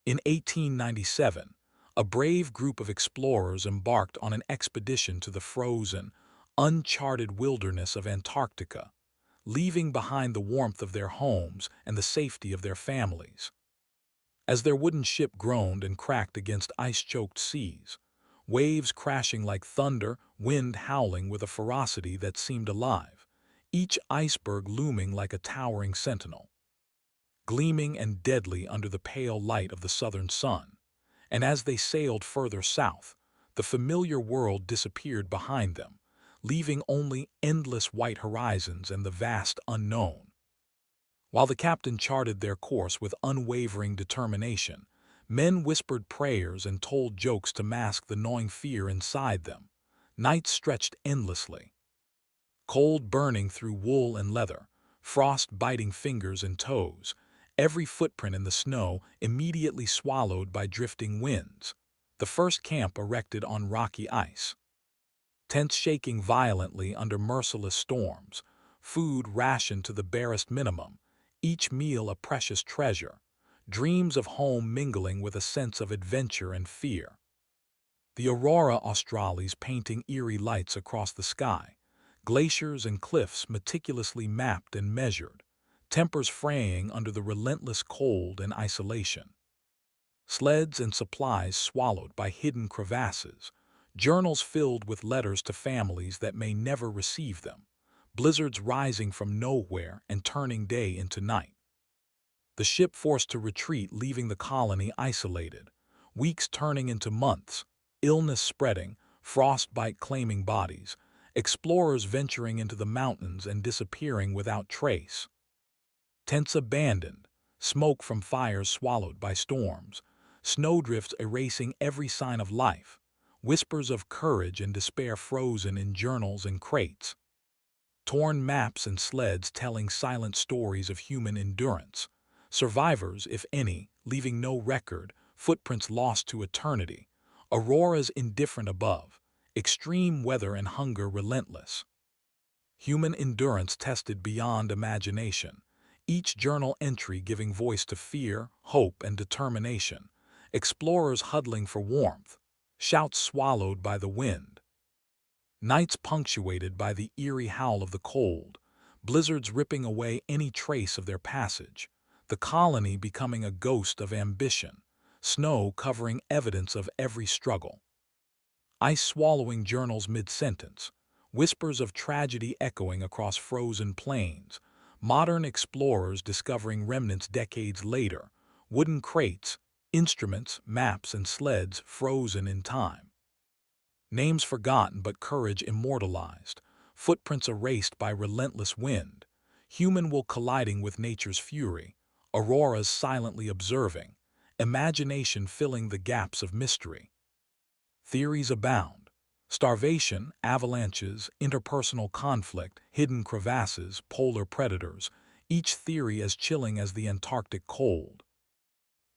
In 1897, a brave group of explorers embarked on an expedition to the frozen, uncharted wilderness of Antarctica, leaving behind the warmth of their homes and the safety of their families. As their wooden ship groaned and cracked against ice-choked seas, waves crashing like thunder, wind howling with a ferocity that seemed alive, each iceberg looming like a towering sentinel, gleaming and deadly under the pale light of the southern sun. And as they sailed further south, the familiar world disappeared behind them, leaving only endless white horizons and the vast unknown. While the captain charted their course with unwavering determination, men whispered prayers and told jokes to mask the gnawing fear inside them. Nights stretched endlessly, cold burning through wool and leather, frost biting fingers and toes, every footprint in the snow immediately swallowed by drifting winds. The first camp erected on rocky ice, tents shaking violently under merciless storms, food rationed to the barest minimum, each meal a precious treasure, dreams of home mingling with a sense of adventure and fear. The aurora australis painting eerie lights across the sky, glaciers and cliffs meticulously mapped and measured, tempers fraying under the relentless cold and isolation. Sleds and supplies swallowed by hidden crevasses, journals filled with letters to families that may never receive them, blizzards rising from nowhere and turning day into night. The ship forced to retreat, leaving the colony isolated, weeks turning into months, illness spreading, frostbite claiming bodies, explorers venturing into the mountains and disappearing without trace. Tents abandoned, smoke from fires swallowed by storms, snowdrifts erasing every sign of life, whispers of courage and despair frozen in journals and crates, torn maps and sleds telling silent stories of human endurance, survivors, if any, leaving no record, footprints lost to eternity, auroras indifferent above, extreme weather and hunger relentless. Human endurance tested beyond imagination, each journal entry giving voice to fear, hope, and determination, explorers huddling for warmth, shouts swallowed by the wind, nights punctuated by the eerie howl of the cold, blizzards ripping away any trace of their passage, the colony becoming a ghost of ambition, snow covering evidence of every struggle, ice swallowing journals mid-sentence, whispers of tragedy echoing across frozen plains, modern explorers discovering remnants decades later, wooden crates, instruments, maps, and sleds frozen in time. Names forgotten but courage immortalized, footprints erased by relentless wind, human will colliding with nature's fury, auroras silently observing, imagination filling the gaps of mystery. Theories abound. Starvation, avalanches, interpersonal conflict, hidden crevasses, polar predators, each theory as chilling as the Antarctic cold.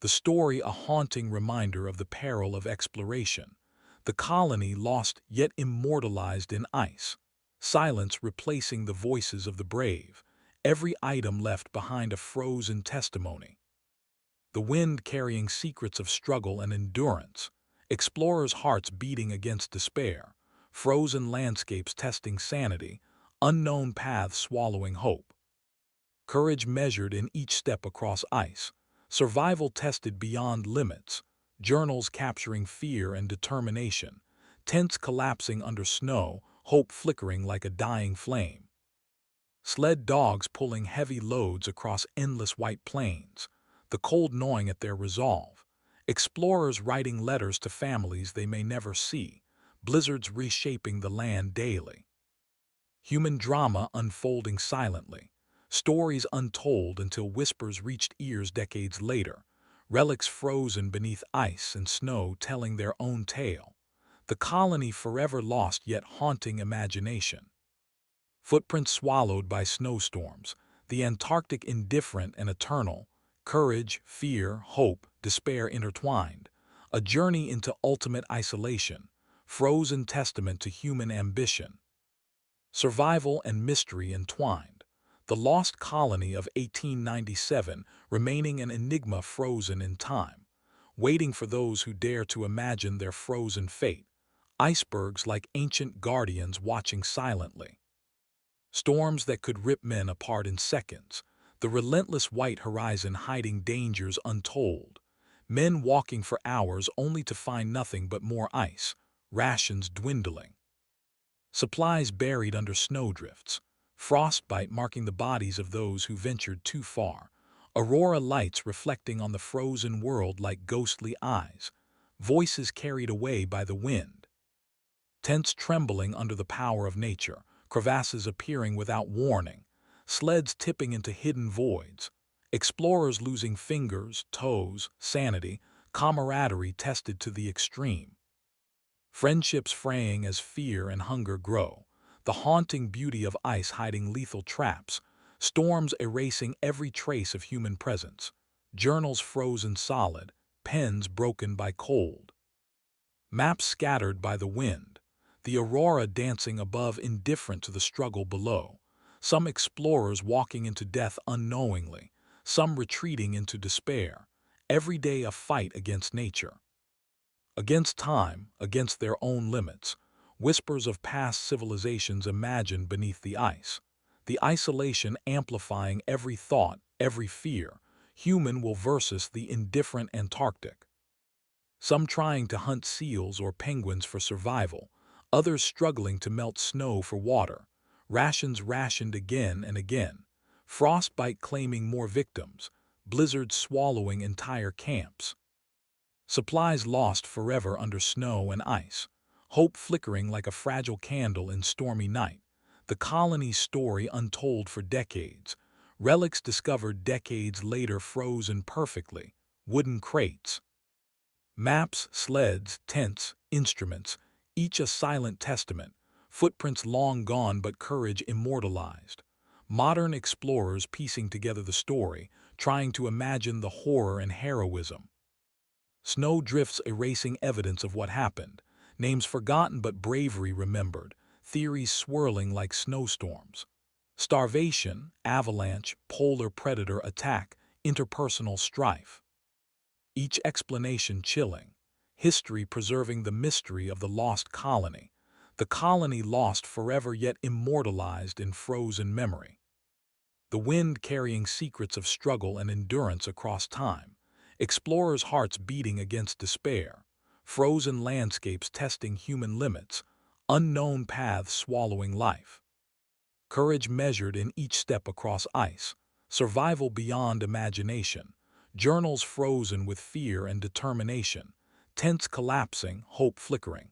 The story a haunting reminder of the peril of exploration. The colony lost yet immortalized in ice. Silence replacing the voices of the brave. Every item left behind a frozen testimony. The wind carrying secrets of struggle and endurance. Explorers' hearts beating against despair. Frozen landscapes testing sanity. Unknown paths swallowing hope. Courage measured in each step across ice. Survival tested beyond limits, journals capturing fear and determination, tents collapsing under snow, hope flickering like a dying flame. Sled dogs pulling heavy loads across endless white plains, the cold gnawing at their resolve. Explorers writing letters to families they may never see, blizzards reshaping the land daily. Human drama unfolding silently. Stories untold until whispers reached ears decades later, relics frozen beneath ice and snow telling their own tale. The colony forever lost yet haunting imagination. Footprints swallowed by snowstorms, the Antarctic indifferent and eternal, courage, fear, hope, despair intertwined, a journey into ultimate isolation, frozen testament to human ambition. Survival and mystery entwined. The lost colony of 1897 remaining an enigma frozen in time. waiting for those who dare to imagine their frozen fate. Icebergs like ancient guardians watching silently. Storms that could rip men apart in seconds. The relentless white horizon hiding dangers untold. Men walking for hours only to find nothing but more ice, rations dwindling. Supplies buried under snowdrifts. Frostbite marking the bodies of those who ventured too far. Aurora lights reflecting on the frozen world like ghostly eyes. Voices carried away by the wind. Tents trembling under the power of nature. Crevasses appearing without warning. Sleds tipping into hidden voids. Explorers losing fingers, toes, sanity, camaraderie tested to the extreme. Friendships fraying as fear and hunger grow. The haunting beauty of ice hiding lethal traps. Storms erasing every trace of human presence. Journals frozen solid, pens broken by cold. Maps scattered by the wind. The aurora dancing above, indifferent to the struggle below. Some explorers walking into death unknowingly, some retreating into despair. Every day a fight against nature. Against time, against their own limits. Whispers of past civilizations imagined beneath the ice. The isolation amplifying every thought, every fear. Human will versus the indifferent Antarctic. Some trying to hunt seals or penguins for survival, others struggling to melt snow for water, rations rationed again and again, frostbite claiming more victims, blizzards swallowing entire camps. Supplies lost forever under snow and ice, hope flickering like a fragile candle in stormy night, the colony's story untold for decades, relics discovered decades later frozen perfectly, wooden crates. Maps, sleds, tents, instruments, each a silent testament, footprints long gone but courage immortalized. Modern explorers piecing together the story, trying to imagine the horror and heroism. Snow drifts erasing evidence of what happened, names forgotten but bravery remembered, theories swirling like snowstorms. Starvation, avalanche, polar predator attack, interpersonal strife. Each explanation chilling, history preserving the mystery of the lost the colony lost forever yet immortalized in frozen memory. The wind carrying secrets of struggle and endurance across time, explorers' hearts beating against despair, frozen landscapes testing human limits, unknown paths swallowing life. Courage measured in each step across ice, survival beyond imagination. Journals frozen with fear and determination, tents collapsing, hope flickering.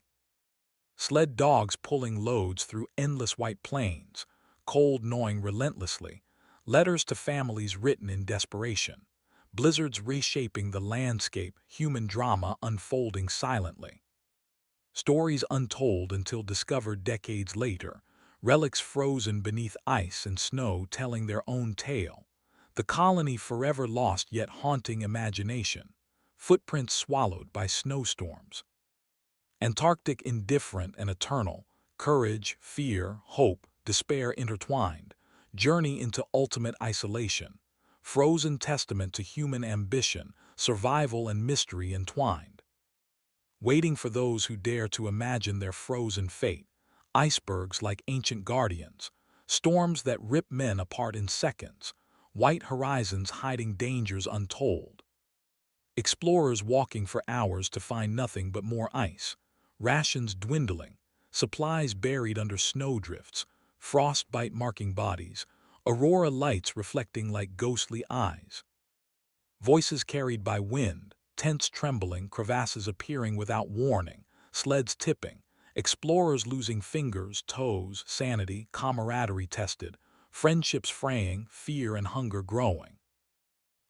Sled dogs pulling loads through endless white plains, cold gnawing relentlessly, letters to families written in desperation. Blizzards reshaping the landscape, human drama unfolding silently. Stories untold until discovered decades later, relics frozen beneath ice and snow telling their own tale. The colony forever lost yet haunting imagination, footprints swallowed by snowstorms. Antarctic indifferent and eternal, courage, fear, hope, despair intertwined, journey into ultimate isolation, frozen testament to human ambition, survival and mystery entwined. Waiting for those who dare to imagine their frozen fate, icebergs like ancient guardians, storms that rip men apart in seconds, white horizons hiding dangers untold. Explorers walking for hours to find nothing but more ice, rations dwindling, supplies buried under snowdrifts, frostbite marking bodies, aurora lights reflecting like ghostly eyes. Voices carried by wind, tents trembling, crevasses appearing without warning, sleds tipping, explorers losing fingers, toes, sanity, camaraderie tested, friendships fraying, fear and hunger growing.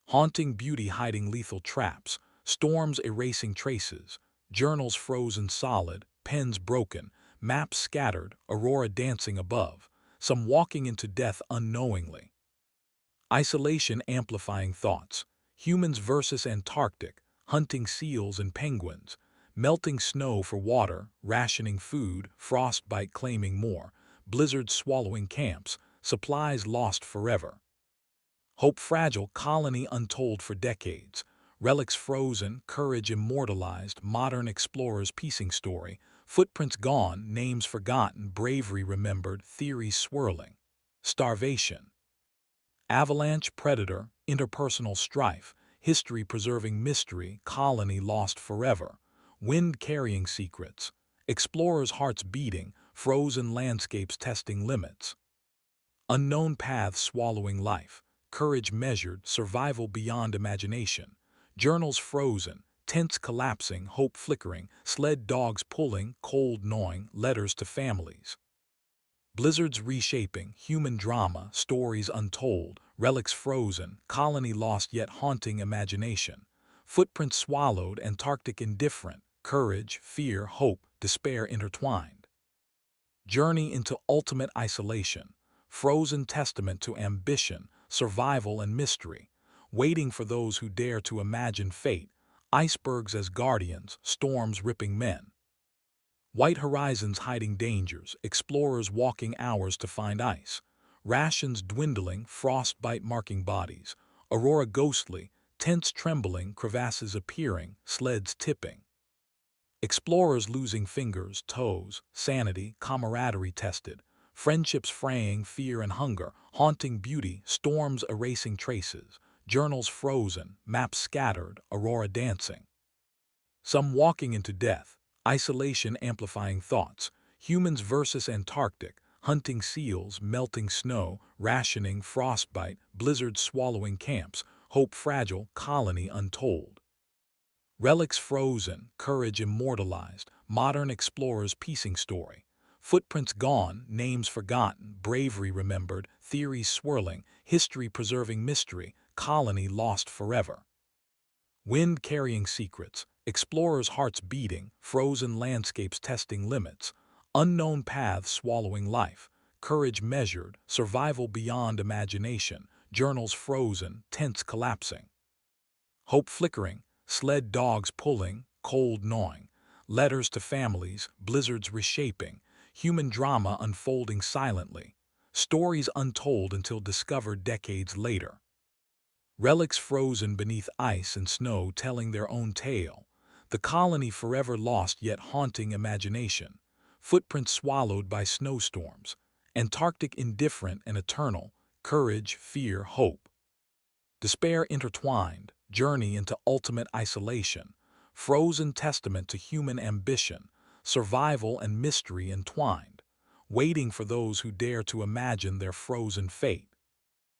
Haunting beauty hiding lethal traps, storms erasing traces, journals frozen solid, pens broken, maps scattered, aurora dancing above, some walking into death unknowingly. Isolation amplifying thoughts, humans versus Antarctic, hunting seals and penguins, melting snow for water, rationing food, frostbite claiming more, blizzards swallowing camps, supplies lost forever. Hope fragile, colony untold for decades, Relics frozen, courage immortalized, modern explorers piecing story, footprints gone, names forgotten, bravery remembered, theories swirling. Starvation. Avalanche predator, interpersonal strife, history preserving mystery, colony lost forever. Wind carrying secrets, explorers' hearts beating, frozen landscapes testing limits. Unknown paths swallowing life, courage measured, survival beyond imagination. Journals frozen, tents collapsing, hope flickering, sled dogs pulling, cold gnawing, letters to families. Blizzards reshaping, human drama, stories untold, relics frozen, colony lost yet haunting imagination. Footprints swallowed, Antarctic indifferent, courage, fear, hope, despair intertwined. Journey into ultimate isolation, frozen testament to ambition, survival and mystery, waiting for those who dare to imagine fate, icebergs as guardians, storms ripping men. White horizons hiding dangers, explorers walking hours to find ice, rations dwindling, frostbite marking bodies, aurora ghostly, tents trembling, crevasses appearing, sleds tipping. Explorers losing fingers, toes, sanity, camaraderie tested, friendships fraying, fear and hunger, haunting beauty, storms erasing traces, journals frozen, maps scattered, aurora dancing. Some walking into death, isolation amplifying thoughts, humans versus Antarctic, hunting seals, melting snow, rationing, frostbite, blizzards swallowing camps, hope fragile, colony untold. Relics frozen, courage immortalized, modern explorers piecing story. Footprints gone, names forgotten, bravery remembered, theories swirling, history preserving mystery, colony lost forever. Wind carrying secrets, explorers' hearts beating, frozen landscapes testing limits, unknown paths swallowing life, courage measured, survival beyond imagination, journals frozen, tents collapsing. Hope flickering, sled dogs pulling, cold gnawing, letters to families, blizzards reshaping, human drama unfolding silently, stories untold until discovered decades later. Relics frozen beneath ice and snow telling their own tale, the colony forever lost yet haunting imagination, footprints swallowed by snowstorms, Antarctic indifferent and eternal, courage, fear, hope. Despair intertwined, journey into ultimate isolation, frozen testament to human ambition, survival and mystery entwined, waiting for those who dare to imagine their frozen fate.